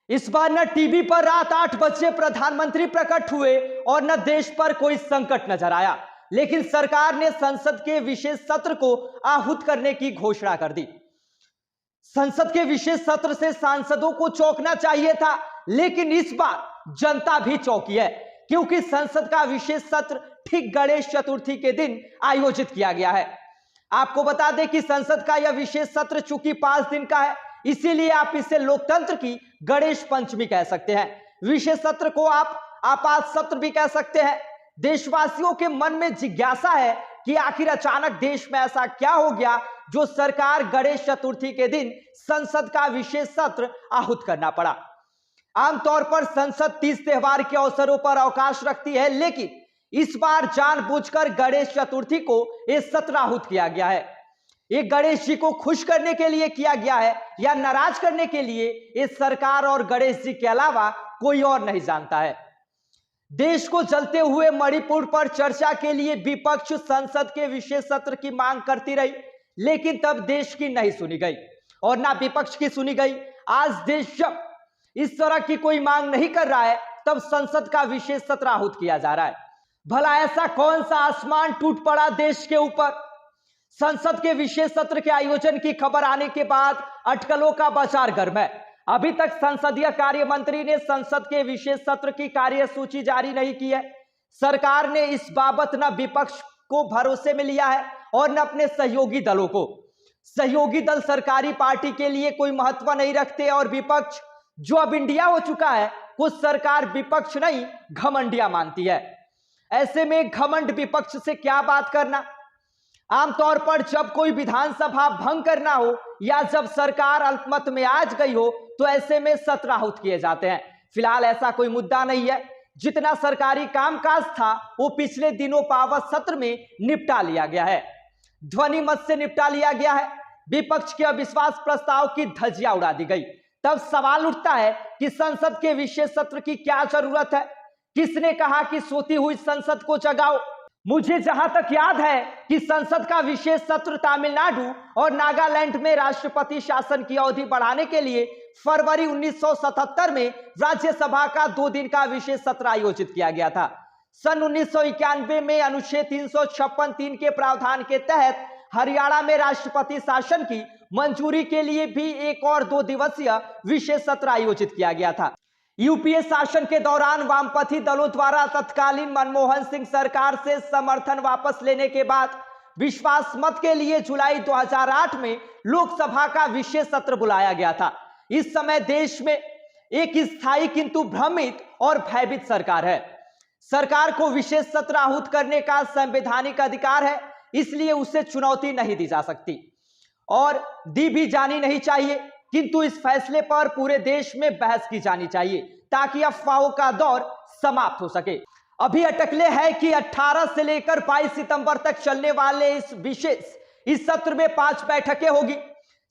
इस बार न टीवी पर रात 8 बजे प्रधानमंत्री प्रकट हुए और न देश पर कोई संकट नजर आया, लेकिन सरकार ने संसद के विशेष सत्र को आहूत करने की घोषणा कर दी। संसद के विशेष सत्र से सांसदों को चौंकना चाहिए था, लेकिन इस बार जनता भी चौंकी है, क्योंकि संसद का विशेष सत्र ठीक गणेश चतुर्थी के दिन आयोजित किया गया है। आपको बता दें कि संसद का यह विशेष सत्र चूंकि 5 दिन का है, इसीलिए आप इसे लोकतंत्र की गणेश पंचमी कह सकते हैं। विशेष सत्र को आप आपात सत्र भी कह सकते हैं। देशवासियों के मन में जिज्ञासा है कि आखिर अचानक देश में ऐसा क्या हो गया जो सरकार गणेश चतुर्थी के दिन संसद का विशेष सत्र आहूत करना पड़ा। आमतौर पर संसद 30 त्योहार के अवसरों पर अवकाश रखती है, लेकिन इस बार जानबूझकर गणेश चतुर्थी को यह सत्र आहूत किया गया है। ये गणेश जी को खुश करने के लिए किया गया है या नाराज करने के लिए, ये सरकार और गणेश जी के अलावा कोई और नहीं जानता है। देश को जलते हुए मणिपुर पर चर्चा के लिए विपक्ष संसद के विशेष सत्र की मांग करती रही, लेकिन तब देश की नहीं सुनी गई और ना विपक्ष की सुनी गई। आज देश जब इस तरह की कोई मांग नहीं कर रहा है, तब संसद का विशेष सत्र आहूत किया जा रहा है। भला ऐसा कौन सा आसमान टूट पड़ा देश के ऊपर? संसद के विशेष सत्र के आयोजन की खबर आने के बाद अटकलों का बाजार गर्म है। अभी तक संसदीय कार्य मंत्री ने संसद के विशेष सत्र की कार्यसूची जारी नहीं की है। सरकार ने इस बाबत न विपक्ष को भरोसे में लिया है और न अपने सहयोगी दलों को। सहयोगी दल सरकारी पार्टी के लिए कोई महत्व नहीं रखते और विपक्ष, जो अब इंडिया हो चुका है, कुछ सरकार विपक्ष नहीं घमंडिया मानती है। ऐसे में घमंड विपक्ष से क्या बात करना। आमतौर पर जब कोई विधानसभा भंग करना हो या जब सरकार अल्पमत में आज गई हो, तो ऐसे में सत्र आहूत किए जाते हैं। फिलहाल ऐसा कोई मुद्दा नहीं है। जितना सरकारी कामकाज था वो पिछले दिनों पावत सत्र में निपटा लिया गया है, ध्वनि मत से निपटा लिया गया है। विपक्ष के अविश्वास प्रस्ताव की धज्जियां उड़ा दी गई। तब सवाल उठता है कि संसद के विशेष सत्र की क्या जरूरत है? किसने कहा कि सोती हुई संसद को जगाओ? मुझे जहां तक याद है कि संसद का विशेष सत्र तमिलनाडु और नागालैंड में राष्ट्रपति शासन की अवधि बढ़ाने के लिए फरवरी 1977 में राज्यसभा का 2 दिन का विशेष सत्र आयोजित किया गया था। सन 1991 में अनुच्छेद 356(3) के प्रावधान के तहत हरियाणा में राष्ट्रपति शासन की मंजूरी के लिए भी एक और 2 दिवसीय विशेष सत्र आयोजित किया गया था। यूपीए शासन के दौरान वामपंथी दलों द्वारा तत्कालीन मनमोहन सिंह सरकार से समर्थन वापस लेने के बाद विश्वास मत के लिए जुलाई 2008 में लोकसभा का विशेष सत्र बुलाया गया था। इस समय देश में एक स्थायी किंतु भ्रमित और भयभीत सरकार है। सरकार को विशेष सत्र आहूत करने का संवैधानिक अधिकार है, इसलिए उसे चुनौती नहीं दी जा सकती और दी भी जानी नहीं चाहिए, किंतु इस फैसले पर पूरे देश में बहस की जानी चाहिए ताकि अफवाहों का दौर समाप्त हो सके। अभी अटकले है कि 18 से लेकर 22 सितंबर तक चलने वाले इस सत्र में 5 बैठकें होगी।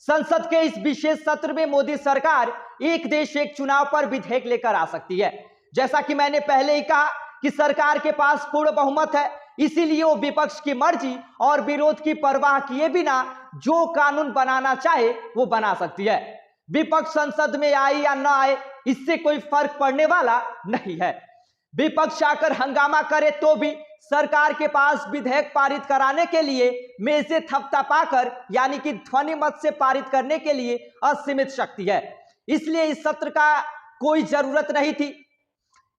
संसद के इस विशेष सत्र में मोदी सरकार एक देश एक चुनाव पर विधेयक लेकर आ सकती है। जैसा कि मैंने पहले ही कहा कि सरकार के पास पूर्ण बहुमत है, इसीलिए वो विपक्ष की मर्जी और विरोध की परवाह किए बिना जो कानून बनाना चाहे वो बना सकती है। विपक्ष संसद में आए या न आए, इससे कोई फर्क पड़ने वाला नहीं है। विपक्ष आकर हंगामा करे तो भी सरकार के पास विधेयक पारित कराने के लिए मेजें थपथपाकर यानी कि ध्वनि मत से पारित करने के लिए असीमित शक्ति है। इसलिए इस सत्र का कोई जरूरत नहीं थी।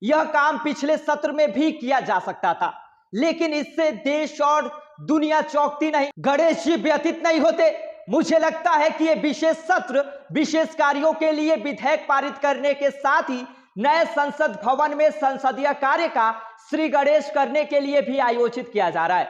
यह काम पिछले सत्र में भी किया जा सकता था, लेकिन इससे देश और दुनिया चौंकती नहीं, गणेश जी व्यतीत नहीं होते। मुझे लगता है कि यह विशेष सत्र विशेष कार्यों के लिए विधेयक पारित करने के साथ ही नए संसद भवन में संसदीय कार्य का श्री गणेश करने के लिए भी आयोजित किया जा रहा है।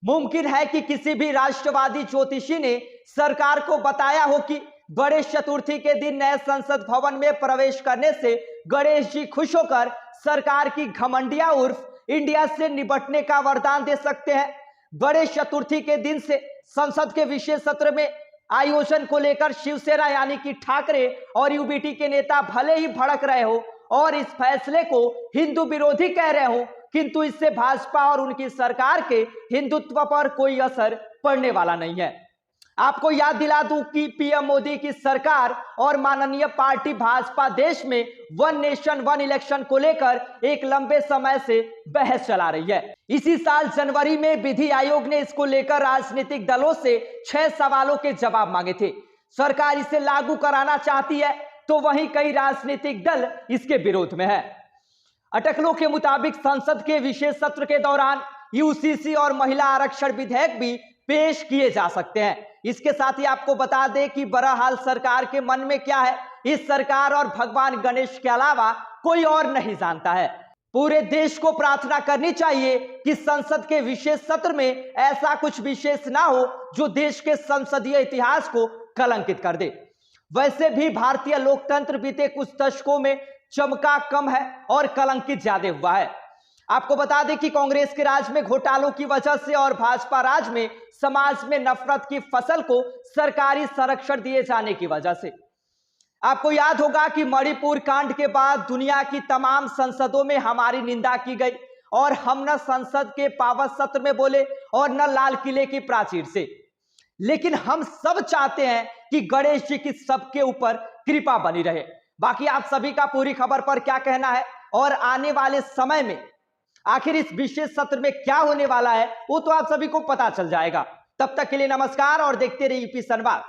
मुमकिन है कि किसी भी राष्ट्रवादी ज्योतिषी ने सरकार को बताया हो कि गणेश चतुर्थी के दिन नए संसद भवन में प्रवेश करने से गणेश जी खुश होकर सरकार की घमंडिया उर्फ इंडिया से निपटने का वरदान दे सकते हैं। गणेश चतुर्थी के दिन से संसद के विशेष सत्र में आयोजन को लेकर शिवसेना यानी कि ठाकरे और यूबीटी के नेता भले ही भड़क रहे हो और इस फैसले को हिंदू विरोधी कह रहे हो, किंतु इससे भाजपा और उनकी सरकार के हिंदुत्व पर कोई असर पड़ने वाला नहीं है। आपको याद दिला दूं कि पीएम मोदी की सरकार और माननीय पार्टी भाजपा देश में वन नेशन वन इलेक्शन को लेकर एक लंबे समय से बहस चला रही है। इसी साल जनवरी में विधि आयोग ने इसको लेकर राजनीतिक दलों से 6 सवालों के जवाब मांगे थे। सरकार इसे लागू कराना चाहती है तो वहीं कई राजनीतिक दल इसके विरोध में है। अटकलों के मुताबिक संसद के विशेष सत्र के दौरान यूसीसी और महिला आरक्षण विधेयक भी पेश किए जा सकते हैं। इसके साथ ही आपको बता दें कि बहरहाल सरकार के मन में क्या है, इस सरकार और भगवान गणेश के अलावा कोई और नहीं जानता है। पूरे देश को प्रार्थना करनी चाहिए कि संसद के विशेष सत्र में ऐसा कुछ विशेष ना हो जो देश के संसदीय इतिहास को कलंकित कर दे। वैसे भी भारतीय लोकतंत्र बीते कुछ दशकों में चमका कम है और कलंकित ज्यादा हुआ है। आपको बता दें कि कांग्रेस के राज में घोटालों की वजह से और भाजपा राज में समाज में नफरत की फसल को सरकारी संरक्षण दिए जाने की वजह से। आपको याद होगा कि मणिपुर कांड के बाद दुनिया की तमाम संसदों में हमारी निंदा की गई और हम न संसद के पावन सत्र में बोले और न लाल किले की प्राचीर से। लेकिन हम सब चाहते हैं कि गणेश जी की सबके ऊपर कृपा बनी रहे। बाकी आप सभी का पूरी खबर पर क्या कहना है और आने वाले समय में आखिर इस विशेष सत्र में क्या होने वाला है वो तो आप सभी को पता चल जाएगा। तब तक के लिए नमस्कार और देखते रहिए यूपी संवाद।